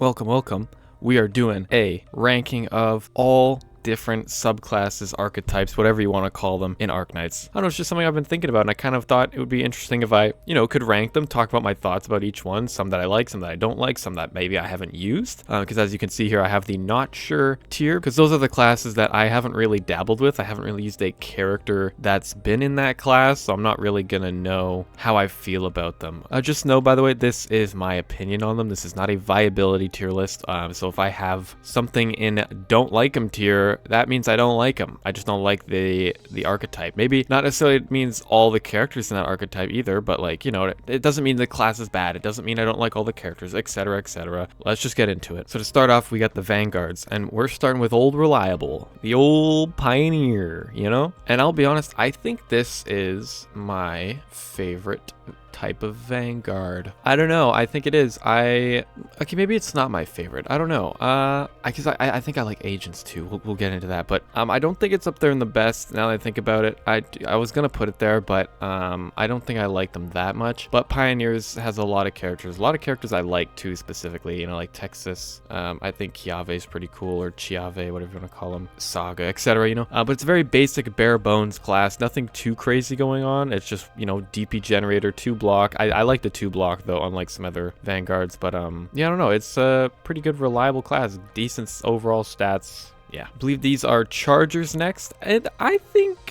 Welcome. We are doing a ranking of all different subclasses, archetypes, whatever you want to call them in Arknights. I don't know, it's just something I've been thinking about, and I kind of thought it would be interesting if I, could rank them, talk about my thoughts about each one, some that I like, some that I don't like, some that maybe I haven't used. Because as you can see here, I have the not sure tier, because those are the classes that I haven't really dabbled with. I haven't really used a character that's been in that class, so I'm not really gonna know how I feel about them. Just know, by the way, this is my opinion on them. This is not a viability tier list. So if I have something in don't like them tier, that means I don't like them. I just don't like the archetype. Maybe not necessarily means all the characters in that archetype either, but it doesn't mean the class is bad. It doesn't mean I don't like all the characters, etc, etc. Let's just get into it. So to start off, we got the Vanguards, and we're starting with old reliable, the old pioneer, And I'll be honest, I think this is my favorite type of Vanguard. I don't know. I think it is. Okay, maybe it's not my favorite. I don't know. Because I think I like agents too. We'll get into that. But I don't think it's up there in the best. Now that I think about it, I was gonna put it there, but I don't think I like them that much. But Pioneers has a lot of characters. A lot of characters I like too, specifically. Like Texas. I think Chiave is pretty cool, or Chiave, whatever you want to call them. Saga, etc. But it's a very basic, bare bones class. Nothing too crazy going on. It's just DP generator, 2-block. I like the 2-block though, unlike some other Vanguards, but I don't know, it's a pretty good reliable class, decent overall stats. Yeah, I believe these are Chargers next, and I think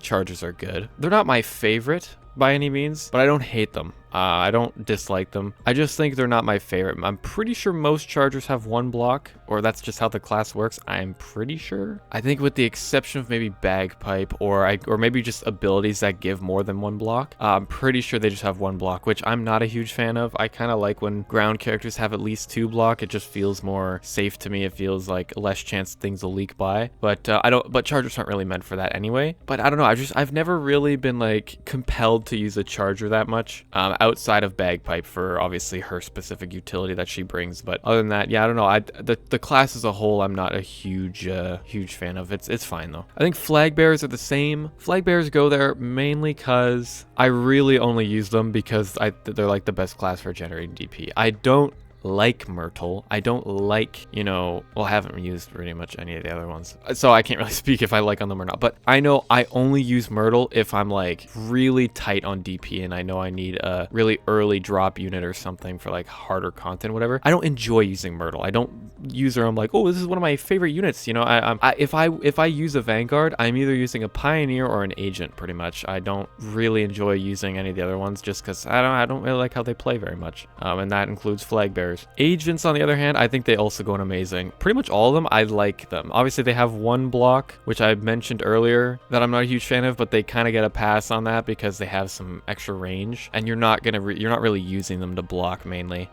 Chargers are good. They're not my favorite by any means, but I don't hate them. I don't dislike them. I just think they're not my favorite. I'm pretty sure most Chargers have 1 block, or that's just how the class works. I'm pretty sure. I think with the exception of maybe Bagpipe, or maybe just abilities that give more than 1 block. I'm pretty sure they just have 1 block, which I'm not a huge fan of. I kind of like when ground characters have at least 2 block. It just feels more safe to me. It feels like less chance things will leak by. But But Chargers aren't really meant for that anyway. But I don't know. I've never really been compelled to use a Charger that much. Outside of Bagpipe for obviously her specific utility that she brings, but other than that, yeah, I don't know. The class as a whole, I'm not a huge fan of. It's fine though. I think Flag Bearers are the same. Flag Bearers go there mainly because I really only use them because they're like the best class for generating DP. I don't like Myrtle. I don't like, I haven't used pretty much any of the other ones, so I can't really speak if I like on them or not, but I know I only use Myrtle if I'm really tight on DP and I know I need a really early drop unit or something for harder content, whatever. I don't enjoy using Myrtle. I don't use her. I'm like, oh, this is one of my favorite units. If I use a Vanguard, I'm either using a Pioneer or an Agent pretty much. I don't really enjoy using any of the other ones just because I don't really like how they play very much, and that includes Flag Bearers. Agents, on the other hand, I think they also go in amazing. Pretty much all of them, I like them. Obviously, they have 1 block, which I mentioned earlier that I'm not a huge fan of, but they kind of get a pass on that because they have some extra range, and you're not really using them to block mainly.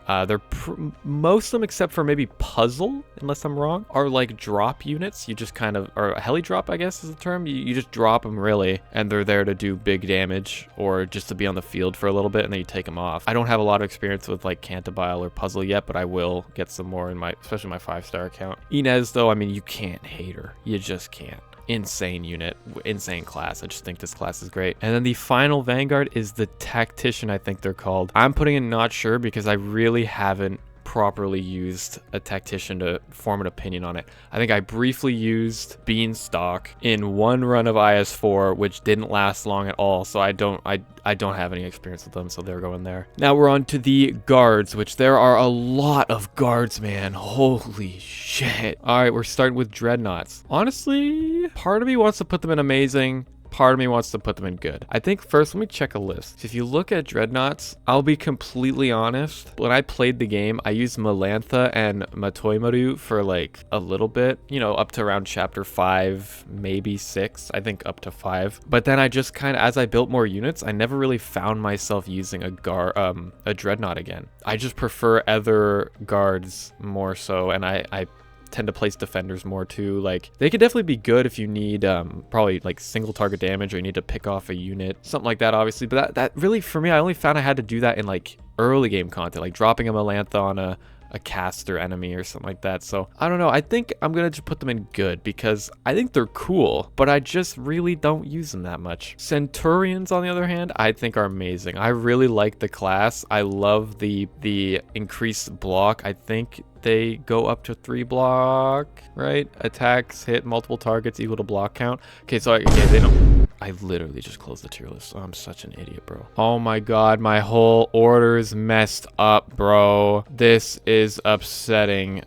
Most of them, except for maybe Puzzle, unless I'm wrong, are drop units. You just or a heli drop, I guess is the term. You just drop them really, and they're there to do big damage or just to be on the field for a little bit, and then you take them off. I don't have a lot of experience with Cantabile or Puzzle yet, but I will get some more in especially my 5-star account. Inez though, I mean, you can't hate her. You just can't. Insane unit, insane class. I just think this class is great. And then the final Vanguard is the Tactician, I think they're called. I'm putting in not sure because I really haven't properly used a Tactician to form an opinion on it. I think I briefly used Beanstalk in 1 run of IS4, which didn't last long at all, so I don't have any experience with them, so they're going there. Now we're on to the Guards, which there are a lot of Guards, man. Holy shit. All right, we're starting with Dreadnoughts. Honestly, part of me wants to put them in amazing. Part of me wants to put them in good. I think first, let me check a list. If you look at Dreadnoughts, I'll be completely honest. When I played the game, I used Melantha and Matoimaru for a little bit, up to around chapter 5, maybe 6, I think up to 5. But then I just as I built more units, I never really found myself using a Dreadnought again. I just prefer other Guards more so, and I tend to place defenders more too. They could definitely be good if you need probably single target damage, or you need to pick off a unit, something like that, obviously. But that really, for me, I only found I had to do that in early game content, dropping a Melantha on a a caster enemy or something like that. So I don't know. I think I'm gonna just put them in good because I think they're cool, but I just really don't use them that much. Centurions, on the other hand, I think are amazing. I really like the class. I love the increased block. I think they go up to 3 block, right? Attacks hit multiple targets equal to block count. Okay, so they don't. I literally just closed the tier list. Oh, I'm such an idiot, bro. Oh my god, my whole order's messed up, bro. This is upsetting.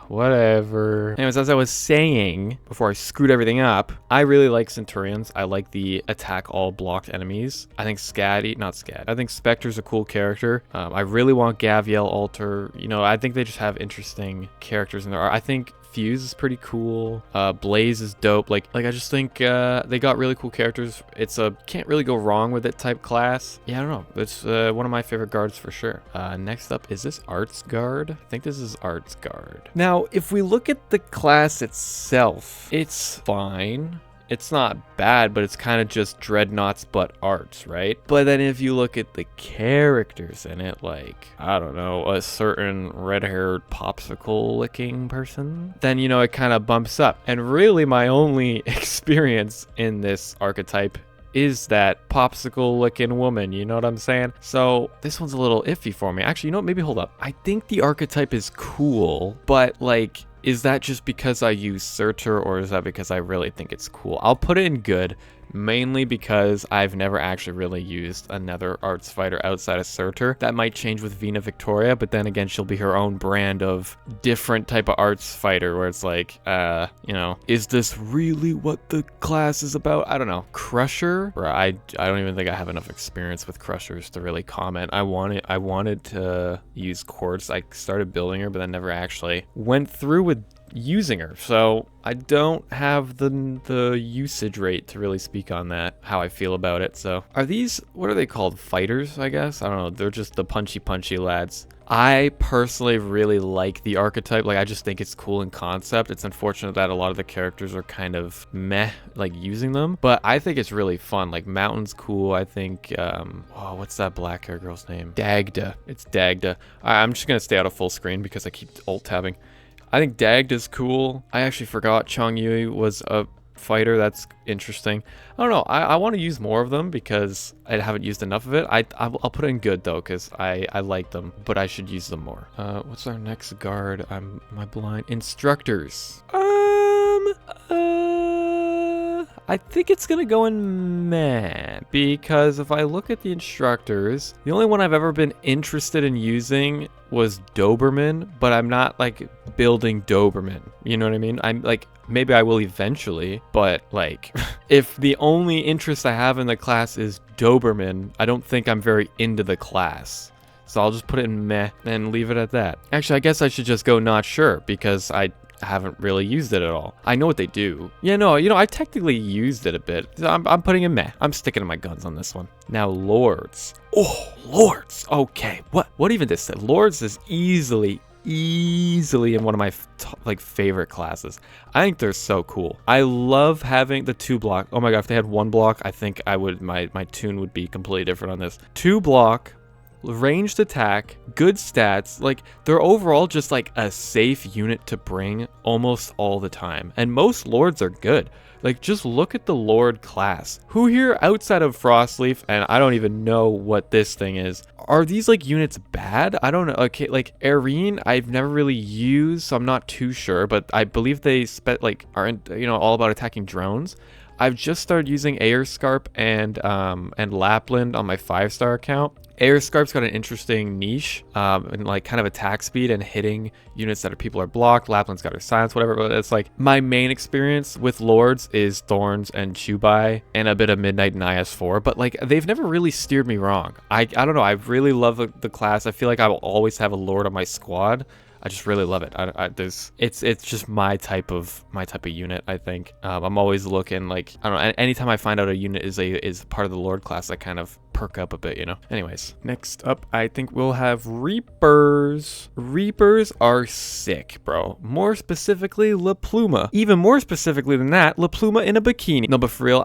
Whatever. Anyways, as I was saying before I screwed everything up, I really like Centurions. I like the attack all blocked enemies. I think I think Spectre's a cool character. I really want Gaviel Alter. You know, I think they just have interesting characters in there. I think Fuse is pretty cool. Blaze is dope. Like I just think they got really cool characters. It's a can't really go wrong with it type class. Yeah, I don't know. It's one of my favorite guards for sure. Next up, is this Arts Guard? I think this is Arts Guard. Now, if we look at the class itself, it's fine. It's not bad, but it's kind of just Dreadnoughts but arts, right? But then if you look at the characters in it, like, I don't know, a certain red-haired popsicle-licking person, then, you know, it kind of bumps up. And really my only experience in this archetype is that popsicle-licking woman, you know what I'm saying? So this one's a little iffy for me. Actually, you know what? Maybe hold up. I think the archetype is cool, but like, is that just because I use Surtur, or is that because I really think it's cool? I'll put it in good, mainly because I've never actually really used another arts fighter outside of Surtur. That might change with Vina Victoria, but then again, she'll be her own brand of different type of arts fighter, where it's like, you know, is this really what the class is about? I don't know. Crusher, where I don't even think I have enough experience with Crushers to really comment. I wanted to use Quartz. I started building her, but then never actually went through with using her, so I don't have the usage rate to really speak on that, how I feel about it. So are these, what are they called, fighters? I guess I don't know. They're just the punchy lads. I personally really like the archetype. Like, I just think it's cool in concept. It's unfortunate that a lot of the characters are kind of meh, like using them, but I think it's really fun. Like, Mountain's cool. I think oh, what's that black hair girl's name? Dagda. It's Dagda. I'm just gonna stay out of full screen because I keep alt tabbing. I think Dagda's cool. I actually forgot Chong Yui was a fighter. That's interesting. I don't know. I want to use more of them because I haven't used enough of it. I'll put it in good though because I like them, but I should use them more. What's our next guard? Am I blind? Instructors. I think it's gonna go in meh, because if I look at the instructors, the only one I've ever been interested in using was Doberman, but I'm not like building Doberman, you know what I mean? I'm like, maybe I will eventually, but like, if the only interest I have in the class is Doberman, I don't think I'm very into the class. So I'll just put it in meh and leave it at that. Actually, I guess I should just go not sure, because I haven't really used it at all. I know what they do. Yeah, no, you know, I technically used it a bit. I'm putting in meh. I'm sticking to my guns on this one. Now, Lords. Oh, Lords. Okay, what even this? Lords is easily in one of my favorite classes. I think they're so cool. I love having the 2 block. Oh my god, if they had 1 block, I think I would, my tune would be completely different on this. 2 block, ranged attack, good stats. Like, they're overall just like a safe unit to bring almost all the time, and most Lords are good. Like, just look at the Lord class. Who here outside of Frostleaf, and I don't even know what this thing is, are these like units bad? I don't know. Okay, like Arene I've never really used, so I'm not too sure, but I believe they aren't, you know, all about attacking drones. I've just started using Aerscarp and Lapland on my 5-star account. Aerscarp's got an interesting niche, and like kind of attack speed and hitting units that people are blocked. Lapland's got her silence, whatever. But it's like my main experience with Lords is Thorns and Chubai and a bit of Midnight and IS4. But like, they've never really steered me wrong. I don't know. I really love the class. I feel like I will always have a Lord on my squad. I just really love it. It's just my type of unit. I think I'm always looking, like, I don't know. Anytime I find out a unit is part of the Lord class, I kind of perk up a bit, you know. Anyways, next up, I think we'll have Reapers. Reapers are sick, bro. More specifically, La Pluma. Even more specifically than that, La Pluma in a bikini. No, but for real,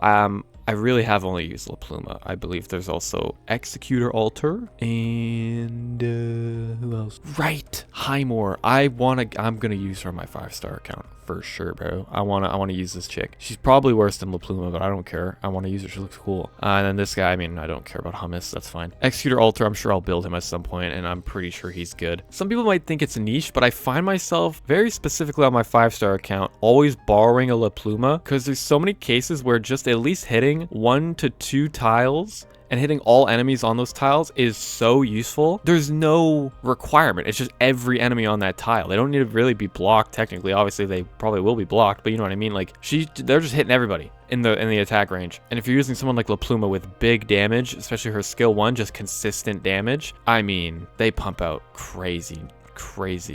I really have only used La Pluma. I believe there's also Executor Altar and who else? Right, Highmore. I'm gonna use her on my 5-star account for sure, bro. I wanna use this chick. She's probably worse than La Pluma, but I don't care. I want to use her. She looks cool. And then this guy, I mean, I don't care about Hummus. That's fine. Executor Altar, I'm sure I'll build him at some point, and I'm pretty sure he's good. Some people might think it's a niche, but I find myself very specifically on my 5-star account always borrowing a La Pluma because there's so many cases where just at least hitting 1 to 2 tiles and hitting all enemies on those tiles is so useful. There's no requirement. It's just every enemy on that tile. They don't need to really be blocked technically. Obviously, they probably will be blocked, but you know what I mean? Like, they're just hitting everybody in the attack range. And if you're using someone like La Pluma with big damage, especially her skill 1, just consistent damage, I mean, they pump out crazy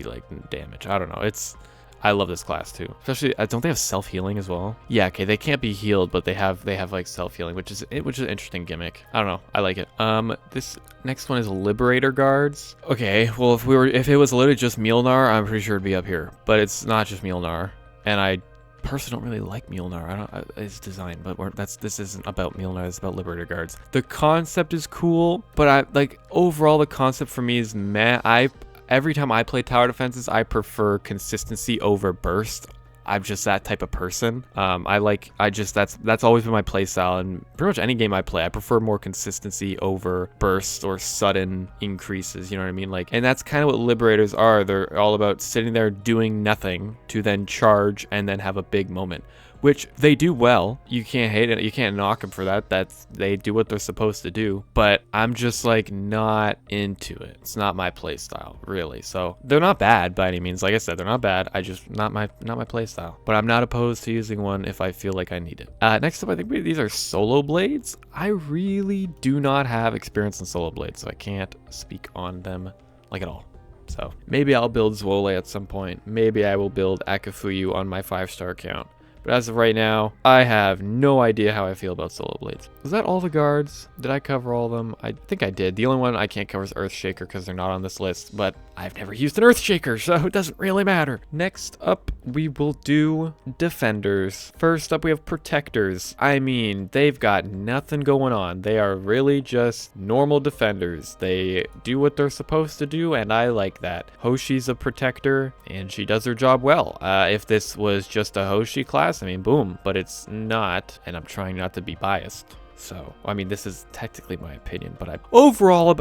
like damage. I don't know. I love this class too. Especially, don't they have self-healing as well? Yeah, okay, they can't be healed, but they have like self-healing, which is an interesting gimmick. I don't know. I like it. This next one is Liberator Guards. Okay, well if it was literally just Mjolnir, I'm pretty sure it'd be up here. But it's not just Mjolnir. And I personally don't really like Mjolnir. It's design, but this isn't about Mjolnir, it's about Liberator Guards. The concept is cool, but overall the concept for me is meh. Every time I play tower defenses, I prefer consistency over burst. I'm just that type of person. That's always been my play style, and pretty much any game I play, I prefer more consistency over burst or sudden increases. You know what I mean? Like, and that's kind of what Liberators are. They're all about sitting there doing nothing to then charge and then have a big moment, which they do well. You can't hate it. You can't knock them for that. They do what they're supposed to do. But I'm just like not into it. It's not my play style, really. So they're not bad by any means. Like I said, they're not bad. I just not my play style. But I'm not opposed to using one if I feel like I need it. Next up, I think these are solo blades. I really do not have experience in solo blades, so I can't speak on them like at all. So maybe I'll build Zwole at some point. Maybe I will build Akafuyu on my 5-star account. But as of right now, I have no idea how I feel about solo blades. Was that all the guards? Did I cover all of them? I think I did. The only one I can't cover is Earthshaker because they're not on this list, but I've never used an Earthshaker, so it doesn't really matter. Next up, we will do defenders. First up, we have protectors. I mean, they've got nothing going on. They are really just normal defenders. They do what they're supposed to do, and I like that. Hoshi's a protector, and she does her job well. If this was just a Hoshi class, I mean, boom, but it's not, and I'm trying not to be biased. So, I mean, this is technically my opinion, but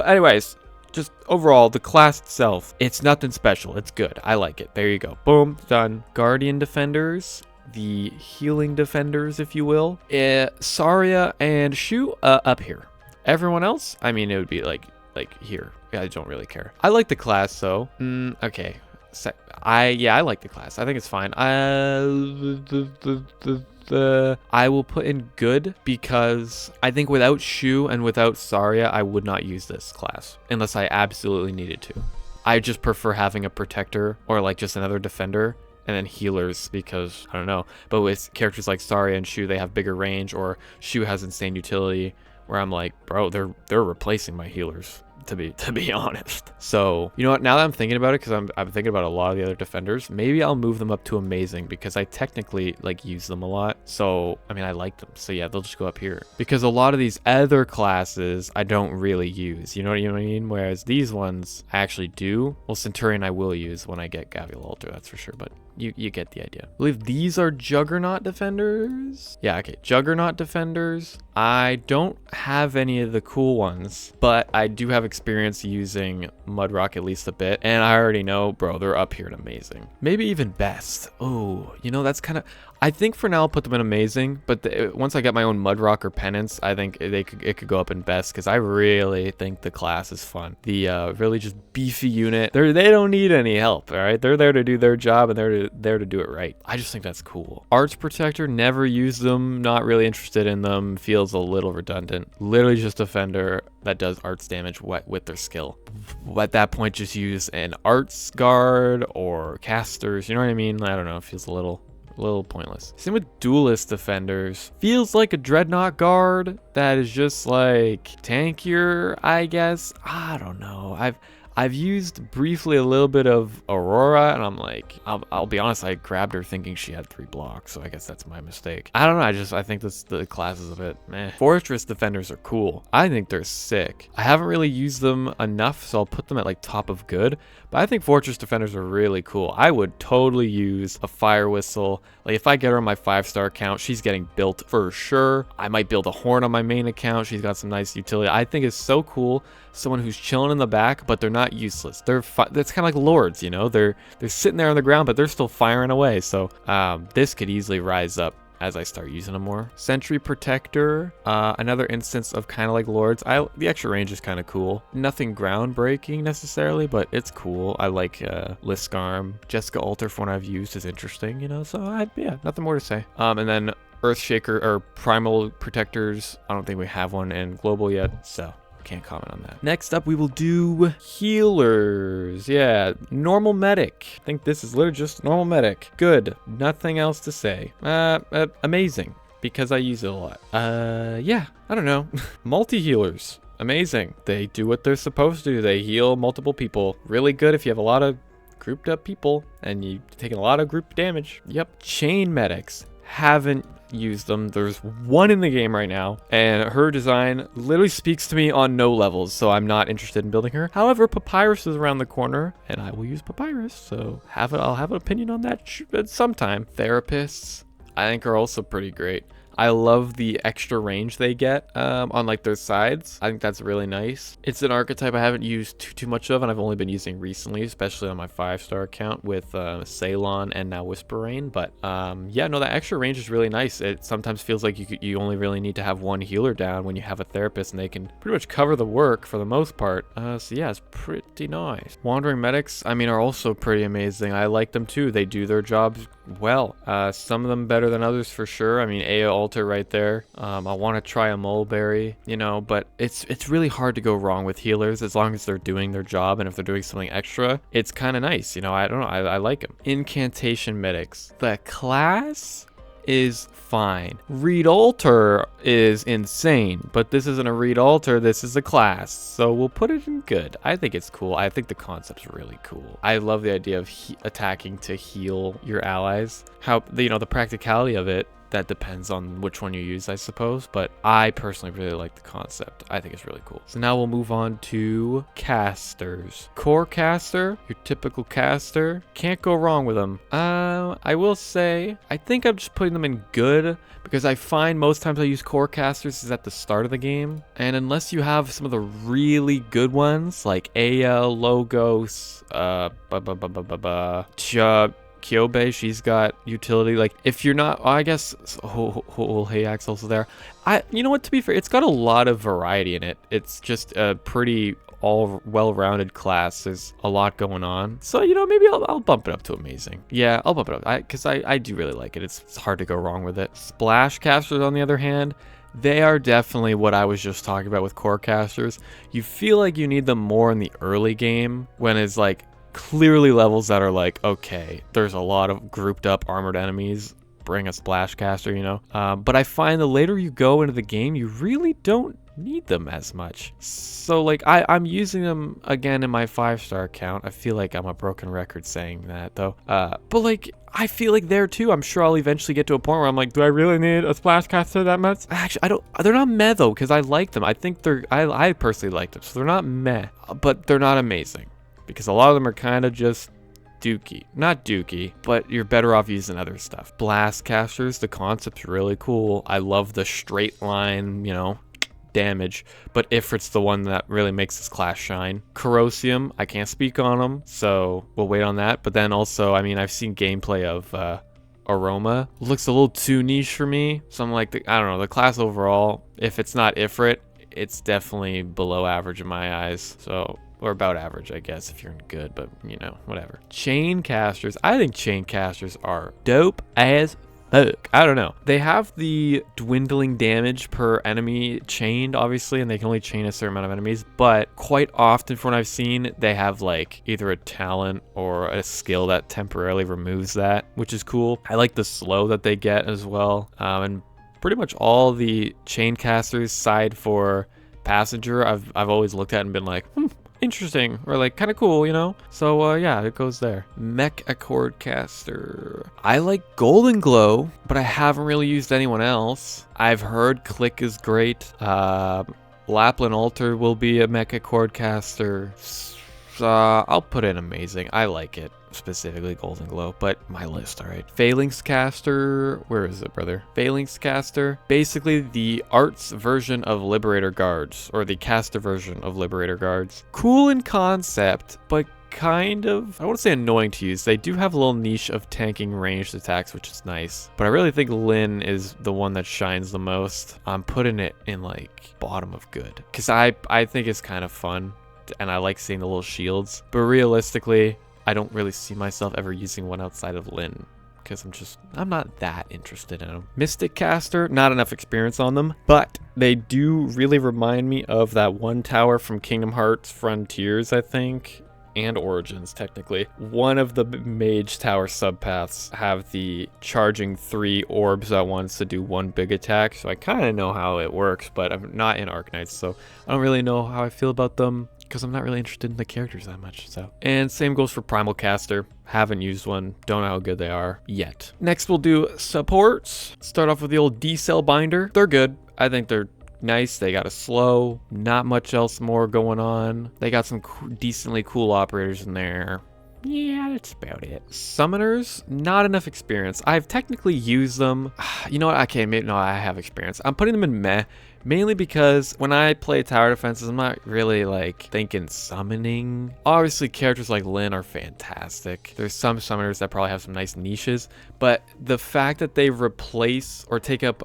anyways, just overall, the class itself, it's nothing special. It's good. I like it. There you go. Boom, done. Guardian defenders, the healing defenders, if you will. Saria and Shu, up here. Everyone else, I mean, it would be like here. I don't really care. I like the class, though. Okay. I like the class. I think it's fine. I will put in good because I think without Shu and without Saria, I would not use this class unless I absolutely needed to. I just prefer having a protector or like just another defender and then healers because I don't know. But with characters like Saria and Shu, they have bigger range, or Shu has insane utility where I'm like, bro, they're replacing my healers. To be honest. So, you know what, now that I'm thinking about it, because I'm thinking about a lot of the other defenders, maybe I'll move them up to amazing because I technically like use them a lot. So, I mean, I like them. So yeah, they'll just go up here because a lot of these other classes I don't really use. You know what I mean? Whereas these ones I actually do. Well, Centurion I will use when I get Gavial Altar, that's for sure. But you get the idea. I believe these are Juggernaut defenders. Yeah, okay, Juggernaut defenders. I don't have any of the cool ones, but I do have experience using Mudrock at least a bit, and I already know, bro, they're up here in amazing. Maybe even best. Oh, you know, that's kind of... I think for now I'll put them in amazing, but once I get my own Mudrock or Penance, I think it could go up in best because I really think the class is fun. The really just beefy unit. They don't need any help, all right? They're there to do their job and they're there to do it right. I just think that's cool. Arts Protector, never used them, not really interested in them, feels a little redundant. Literally just defender that does arts damage with their skill. At that point, just use an Arts Guard or casters, you know what I mean? I don't know, it feels a little pointless. Same with duelist defenders. Feels like a dreadnought guard that is just like tankier, I guess. I don't know. I've used briefly a little bit of Aurora, and I'm like, I'll be honest, I grabbed her thinking she had 3 blocks, so I guess that's my mistake. I don't know, I think the class is a bit meh. Fortress Defenders are cool. I think they're sick. I haven't really used them enough, so I'll put them at like top of good, but I think Fortress Defenders are really cool. I would totally use a Fire Whistle. Like if I get her on my 5-star account, she's getting built for sure. I might build a Horn on my main account. She's got some nice utility. I think it's so cool. Someone who's chilling in the back, but they're not useless. That's kind of like lords, you know. They're sitting there on the ground, but they're still firing away. So this could easily rise up as I start using them more. Sentry Protector, another instance of kind of like lords. The extra range is kind of cool. Nothing groundbreaking necessarily, but it's cool. I like Liskarm. Jessica Alter, for one I've used, is interesting, you know. So yeah, nothing more to say. And then Earthshaker or Primal Protectors. I don't think we have one in global yet, so can't comment on that. Next up, we will do healers. Yeah, normal medic. I think this is literally just normal medic. Good. Nothing else to say. Amazing, because I use it a lot. Yeah, I don't know. Multi-healers. Amazing. They do what they're supposed to do. They heal multiple people. Really good if you have a lot of grouped up people and you're taking a lot of group damage. Yep. Chain medics. Haven't used them. There's one in the game right now, and her design literally speaks to me on no levels, so I'm not interested in building her. However, Papyrus is around the corner, and I will use Papyrus, so I'll have an opinion on that sometime. Therapists, I think, are also pretty great. I love the extra range they get on like their sides. I think that's really nice. It's an archetype I haven't used too much of, and I've only been using recently, especially on my 5-star account with Ceylon and now Whisper Rain. But yeah, no, that extra range is really nice. It sometimes feels like you only really need to have one healer down when you have a therapist, and they can pretty much cover the work for the most part. So yeah, it's pretty nice. Wandering medics, I mean, are also pretty amazing. I like them too. They do their jobs well. Some of them better than others for sure. I mean, Aya Alter right there. I want to try a Mulberry, you know, but it's really hard to go wrong with healers as long as they're doing their job, and if they're doing something extra, it's kind of nice, you know. I don't know, I like them. Incantation medics. The class is fine. Reed Alter is insane, but this isn't a Reed Alter, this is a class, so we'll put it in good. I think it's cool. I think the concept's really cool. I love the idea of attacking to heal your allies. How, you know, the practicality of it, that depends on which one you use, I suppose, but I personally really like the concept. I think it's really cool. So now we'll move on to casters. Core caster, your typical caster. Can't go wrong with them. I will say, I think I'm just putting them in good, because I find most times I use core casters is at the start of the game, and unless you have some of the really good ones, like Aya, Logos, Kyobe, she's got utility. Like, if you're not, I guess, Hayak's also there. You know what, to be fair, it's got a lot of variety in it. It's just a pretty all well-rounded class. There's a lot going on. So, you know, maybe I'll bump it up to amazing. Yeah, I'll bump it up, because I do really like it. It's hard to go wrong with it. Splash casters, on the other hand, they are definitely what I was just talking about with core casters. You feel like you need them more in the early game, when it's like, clearly levels that are like, okay, there's a lot of grouped up armored enemies, bring a splash caster, you know. But I find the later you go into the game, you really don't need them as much. So like I'm using them again in my 5-star account. I feel like I'm a broken record saying that though. But like, I feel like there too, I'm sure I'll eventually get to a point where I'm like, do I really need a splash caster that much? Actually, I don't. They're not meh though, because I like them. I think I personally like them, so they're not meh, but they're not amazing, because a lot of them are kind of just dookie. Not dookie, but you're better off using other stuff. Blast casters, the concept's really cool. I love the straight line, you know, damage, but Ifrit's the one that really makes this class shine. Corrosium, I can't speak on them, so we'll wait on that. But then also, I mean, I've seen gameplay of Aroma. Looks a little too niche for me, so I'm like, I don't know, the class overall, if it's not Ifrit, it's definitely below average in my eyes. So, or about average, I guess, if you're in good, but you know, whatever. Chain casters, I think chain casters are dope as fuck. I don't know. They have the dwindling damage per enemy chained, obviously, and they can only chain a certain amount of enemies, but quite often from what I've seen, they have like either a talent or a skill that temporarily removes that, which is cool. I like the slow that they get as well. And pretty much all the chain casters side for passenger, I've always looked at and been like, interesting or like kind of cool, you know? So yeah, it goes there. Mech Accord Caster. I like Golden Glow, but I haven't really used anyone else. I've heard Click is great. Lapland Altar will be a Mech Accord Caster. I'll put in Amazing. I like it. Specifically Golden Glow, but my list, all right. Phalanx Caster, where is it, brother? Phalanx Caster, basically the arts version of Liberator Guards, or the caster version of Liberator Guards. Cool in concept, but kind of, I wouldn't say annoying to use. They do have a little niche of tanking ranged attacks, which is nice, but I really think Lyn is the one that shines the most. I'm putting it in like bottom of good, because I think it's kind of fun, and I like seeing the little shields, but realistically, I don't really see myself ever using one outside of Lyn, because I'm not that interested in them. Mystic Caster, not enough experience on them, but they do really remind me of that one tower from Kingdom Hearts Frontiers, I think, and Origins, technically. One of the Mage Tower subpaths have the charging 3 orbs at once to do 1 big attack, so I kind of know how it works, but I'm not in Arknights, so I don't really know how I feel about them, because I'm not really interested in the characters that much. So, and same goes for Primal Caster. Haven't used one, don't know how good they are yet. Next we'll do supports. Start off with the old D-Cell Binder. They're good. I think they're nice. They got a slow, not much else more going on. They got some decently cool operators in there. Yeah, that's about it. Summoners, not enough experience. I've technically used them. You know what? Okay, maybe no, I have experience. I'm putting them in meh, mainly because when I play tower defenses, I'm not really like thinking summoning. Obviously, characters like Lyn are fantastic. There's some summoners that probably have some nice niches, but the fact that they replace or take up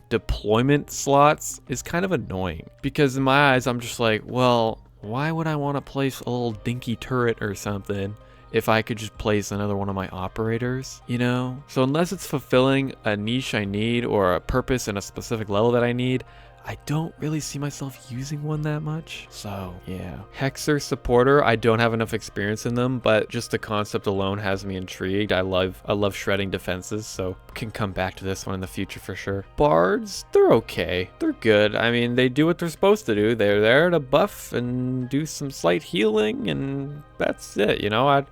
deployment slots is kind of annoying, because in my eyes, I'm just like, well, why would I want to place a little dinky turret or something if I could just place another one of my operators, you know? So unless it's fulfilling a niche I need or a purpose in a specific level that I need, I don't really see myself using one that much. So yeah. Hexer Supporter, I don't have enough experience in them, but just the concept alone has me intrigued. I love shredding defenses, so can come back to this one in the future for sure. Bards, they're okay. They're good. I mean, they do what they're supposed to do. They're there to buff and do some slight healing, and that's it, you know?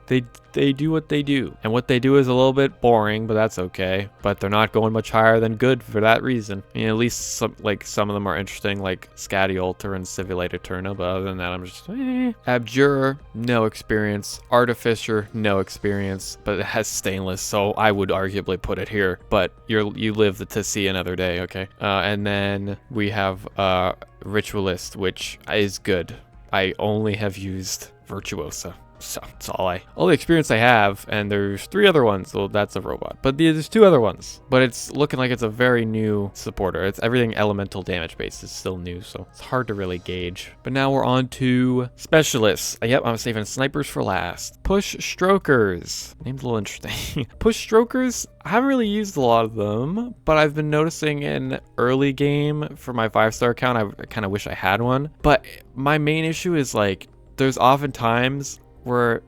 They do what they do, and what they do is a little bit boring, but that's okay. But they're not going much higher than good for that reason. I mean, at least some of them are interesting, like Scatty Altar and Civilate Eterna, but other than that, I'm just Abjurer, no experience. Artificer, no experience, but it has Stainless, so I would arguably put it here, but you live to see another day, okay? And then we have Ritualist, which is good. I only have used Virtuosa. So that's all the experience I have, and there's 3 other ones. So that's a robot, but there's 2 other ones, but it's looking like it's a very new supporter. It's everything elemental damage based is still new, so it's hard to really gauge. But now we're on to specialists. Yep, I'm saving snipers for last. Push strokers, name's a little interesting. Push strokers, I haven't really used a lot of them, but I've been noticing in early game for my 5-star account, I kind of wish I had one. But my main issue is like there's often times where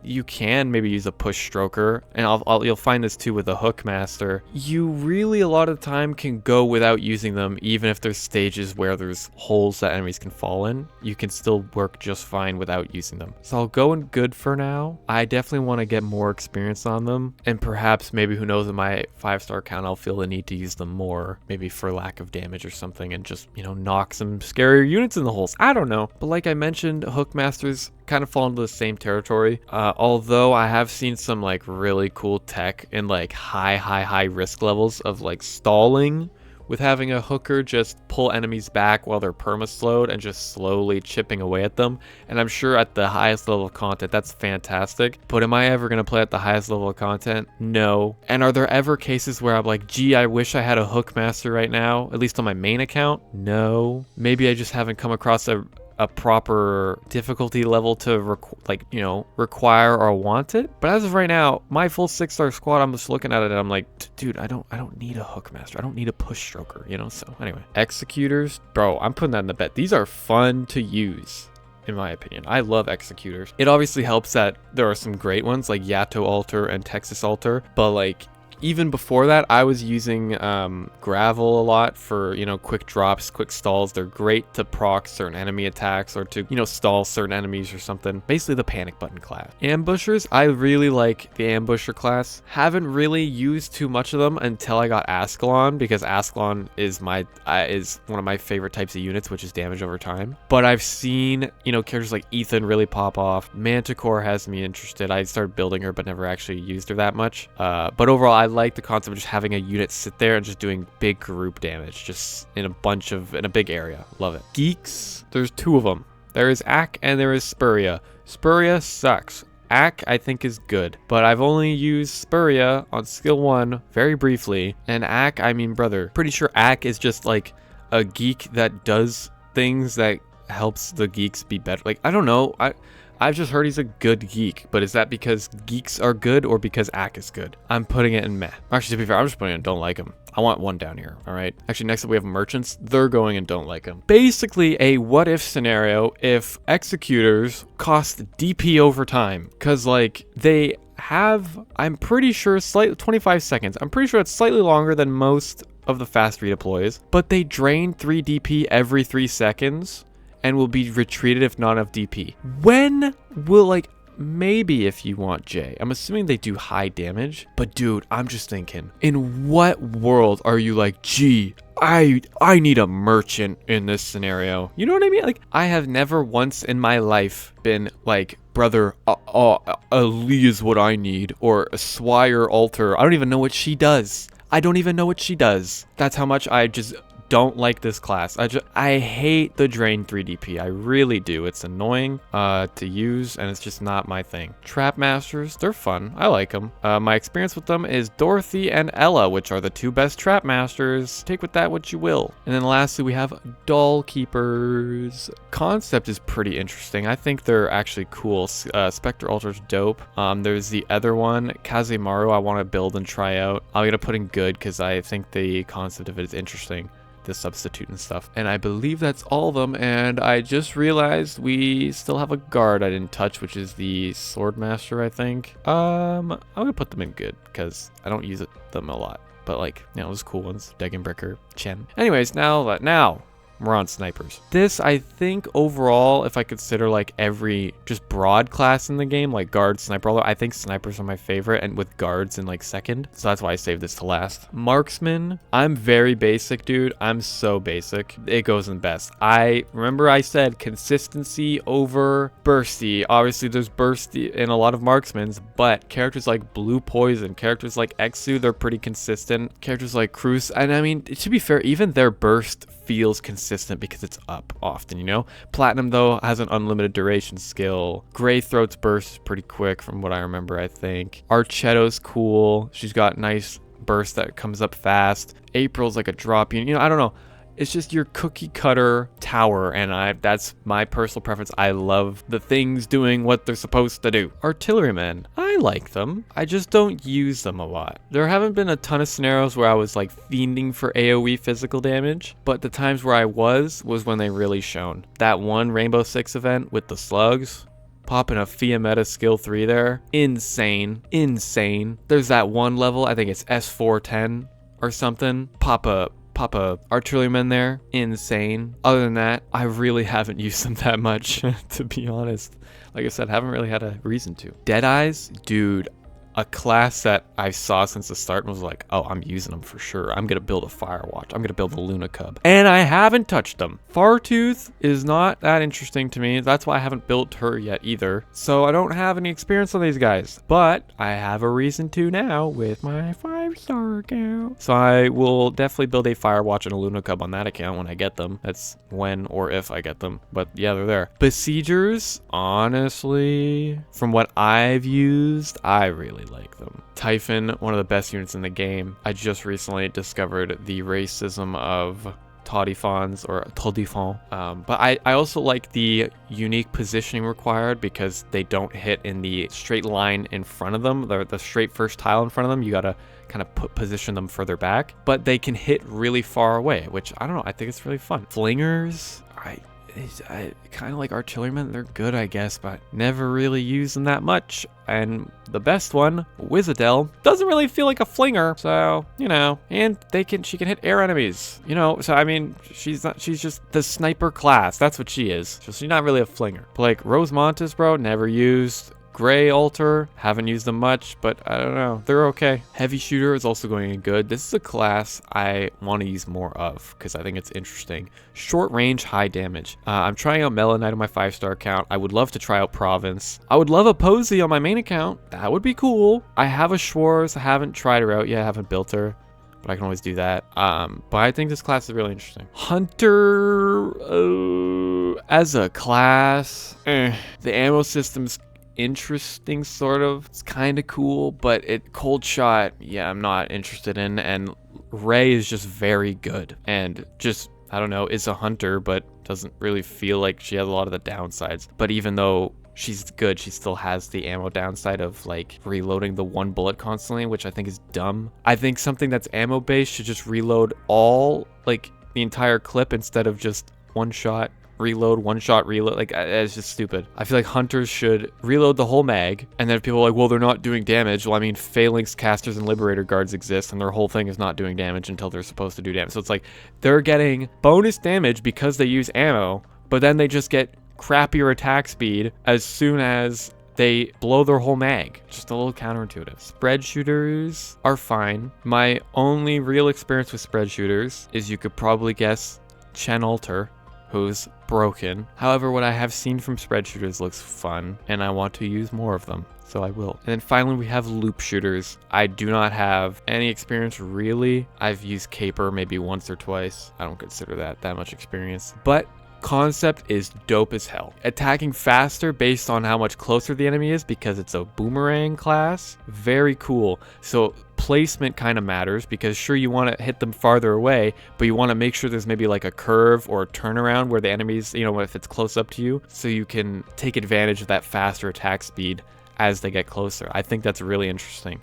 you can maybe use a push stroker, and you'll find this too with a hookmaster. You really a lot of the time can go without using them, even if there's stages where there's holes that enemies can fall in. You can still work just fine without using them. So I'll go in good for now. I definitely want to get more experience on them, and perhaps maybe, who knows, in my 5-star count I'll feel the need to use them more, maybe for lack of damage or something, and just, you know, knock some scarier units in the holes. I don't know. But like I mentioned, hookmasters kind of fall into the same territory. Although I have seen some like really cool tech in like high risk levels of like stalling with having a hooker just pull enemies back while they're perma-slowed and just slowly chipping away at them. And I'm sure at the highest level of content, that's fantastic. But am I ever going to play at the highest level of content? No. And are there ever cases where I'm like, gee, I wish I had a hookmaster right now, at least on my main account? No. Maybe I just haven't come across a proper difficulty level to require or want it. But as of right now, my full 6-star squad, I'm just looking at it and I'm like, dude, I don't need a hookmaster. I don't need a push stroker, you know? So anyway, executors, bro, I'm putting that in the bet. These are fun to use, in my opinion. I love executors. It obviously helps that there are some great ones like Yato Altar and Texas Altar, but like, even before that, I was using gravel a lot for, you know, quick drops, quick stalls. They're great to proc certain enemy attacks or to, you know, stall certain enemies or something. Basically the panic button class. Ambushers, I really like the ambusher class. Haven't really used too much of them until I got Ascalon, because Ascalon is one of my favorite types of units, which is damage over time. But I've seen, you know, characters like Ethan really pop off. Manticore has me interested. I started building her but never actually used her that much. But overall, I like the concept of just having a unit sit there and just doing big group damage, just in a big area. Love it. Geeks, there's two of them. There is Ak and there is Spuria. Spuria sucks. Ak, I think, is good, but I've only used Spuria on skill 1 very briefly, and Ak, I mean, brother, pretty sure Ak is just like a geek that does things that helps the geeks be better. Like, I don't know. I've just heard he's a good geek, but is that because geeks are good or because Ak is good? I'm putting it in meh. Actually, to be fair, I'm just putting it in don't like him. I want one down here, all right? Actually, next up we have merchants. They're going and don't like him. Basically, a what if scenario if executors cost DP over time. Because, like, they have, I'm pretty sure, 25 seconds. I'm pretty sure it's slightly longer than most of the fast redeploys, but they drain 3 DP every 3 seconds and will be retreated if not enough DP. When will, like, maybe if you want J. I'm assuming they do high damage, but dude, I'm just thinking, in what world are you like, gee, I need a merchant in this scenario? You know what I mean? Like, I have never once in my life been like, brother, a Lee is what I need, or a Swire Alter. I don't even know what she does. That's how much I just don't like this class. I hate the drain 3DP. I really do. It's annoying to use, and it's just not my thing. Trap Masters, they're fun. I like them. My experience with them is Dorothy and Ella, which are the 2 best Trap Masters. Take with that what you will. And then lastly, we have Doll Keepers. Concept is pretty interesting. I think they're actually cool. Spectre Alter's dope. There's the other one, Kazemaru, I want to build and try out. I'm going to put in good because I think the concept of it is interesting. The substitute and stuff, and I believe that's all of them. And I just realized we still have a guard I didn't touch, which is the Swordmaster, I think. I'm gonna put them in good because I don't use them a lot, but, like, you know, those cool ones, Degenbricker, Chen. Anyways, now we're on snipers. This, I think, overall, if I consider, like, every just broad class in the game, like guard, sniper, although I think snipers are my favorite, and with guards in, like, second. So that's why I saved this to last. Marksman, I'm very basic, dude. I'm so basic. It goes in best. Remember I said consistency over bursty. Obviously, there's bursty in a lot of marksmans, but characters like Blue Poison, characters like Exu, they're pretty consistent. Characters like Cruz, and I mean, to be fair, even their burst feels consistent because it's up often, you know? Platinum, though, has an unlimited duration skill. Greythroat's burst is pretty quick from what I remember, I think. Archetto's cool. She's got nice burst that comes up fast. April's like a drop unit. You know, I don't know. It's just your cookie cutter tower, and that's my personal preference. I love the things doing what they're supposed to do. Artillerymen, I like them. I just don't use them a lot. There haven't been a ton of scenarios where I was like fiending for AoE physical damage, but the times where I was when they really shone. That one Rainbow Six event with the slugs, popping a Fiametta skill 3 there. Insane. There's that one level, I think it's S410 or something. Pop a artilleryman there. Insane. Other than that, I really haven't used them that much, to be honest. Like I said, haven't really had a reason to. Deadeyes, dude, a class that I saw since the start and was like, oh, I'm using them for sure. I'm going to build a Firewatch. I'm going to build a Luna Cub. And I haven't touched them. Fartooth is not that interesting to me. That's why I haven't built her yet either. So I don't have any experience on these guys. But I have a reason to now with my 5-star account. So I will definitely build a Firewatch and a Luna Cub on that account when I get them. That's when or if I get them. But yeah, they're there. Besiegers, honestly, from what I've used, I really like them. Typhon, one of the best units in the game. I just recently discovered the racism of Taudifons or Taudifon. But I also like the unique positioning required because they don't hit in the straight line in front of them. The straight first tile in front of them, you gotta kind of position them further back. But they can hit really far away, which I don't know, I think it's really fun. Flingers, I kind of like artillerymen. They're good, I guess, but never really use them that much. And the best one, Wizardel, doesn't really feel like a flinger. So, you know, and she can hit air enemies, you know. So, I mean, she's just the sniper class. That's what she is. So she's not really a flinger. But like Rose Montes, bro, never used. Gray Altar, haven't used them much, but I don't know. They're okay. Heavy Shooter is also going in good. This is a class I want to use more of because I think it's interesting. Short range, high damage. I'm trying out Mela Knight on my 5-star account. I would love to try out Province. I would love a Posey on my main account. That would be cool. I have a Schwarz. I haven't tried her out yet. I haven't built her, but I can always do that. But I think this class is really interesting. Hunter, as a class, the ammo system's interesting, sort of. It's kind of cool, but cold shot, yeah, I'm not interested in. And Ray is just very good and just, I don't know, is a hunter, but doesn't really feel like she has a lot of the downsides. But even though she's good, she still has the ammo downside of like reloading the 1 bullet constantly, which I think is dumb. I think something that's ammo based should just reload the entire clip instead of just 1 shot reload, 1 shot reload. Like, it's just stupid. I feel like hunters should reload the whole mag, and then people are like, well, they're not doing damage. Well, I mean, Phalanx casters and Liberator guards exist, and their whole thing is not doing damage until they're supposed to do damage. So it's like they're getting bonus damage because they use ammo, but then they just get crappier attack speed as soon as they blow their whole mag. Just a little counterintuitive. Spread shooters are fine. My only real experience with spread shooters is, you could probably guess, Chen Alter, who's broken. However, what I have seen from spread shooters looks fun, and I want to use more of them, so I will. And then finally, we have loop shooters. I do not have any experience, really. I've used Caper maybe once or twice. I don't consider that much experience, but concept is dope as hell. Attacking faster based on how much closer the enemy is because it's a boomerang class. Very cool. So placement kind of matters because sure, you want to hit them farther away, but you want to make sure there's maybe like a curve or a turnaround where the enemies, you know, if it's close up to you, so you can take advantage of that faster attack speed as they get closer. I think that's really interesting.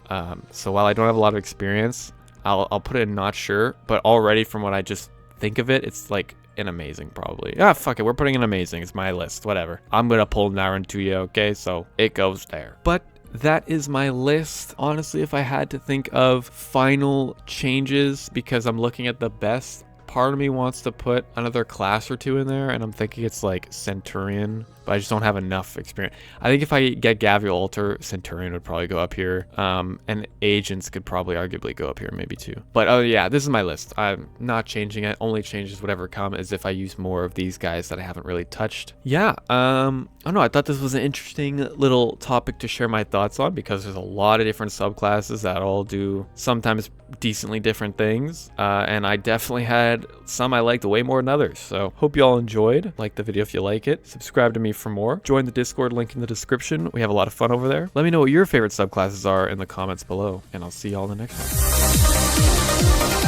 So while I don't have a lot of experience, I'll put it in not sure, but already from what I just think of it, it's like an amazing, probably. Ah, fuck it, we're putting in amazing. It's my list, whatever. I'm gonna pull Narantuya, okay? So it goes there. But that is my list. Honestly, if I had to think of final changes, because I'm looking at the best, part of me wants to put another class or 2 in there, and I'm thinking it's like Centurion, but I just don't have enough experience. I think if I get Gavial Altar, Centurion would probably go up here, and Agents could probably arguably go up here maybe too. But oh yeah, this is my list. I'm not changing it. Only changes whatever come is if I use more of these guys that I haven't really touched. Yeah, I don't know, I thought this was an interesting little topic to share my thoughts on, because there's a lot of different subclasses that all do sometimes decently different things, and I definitely had some I liked way more than others. So hope you all enjoyed. Like the video if you like it. Subscribe to me for more. Join the Discord, link in the description. We have a lot of fun over there. Let me know what your favorite subclasses are in the comments below, and I'll see y'all in the next one.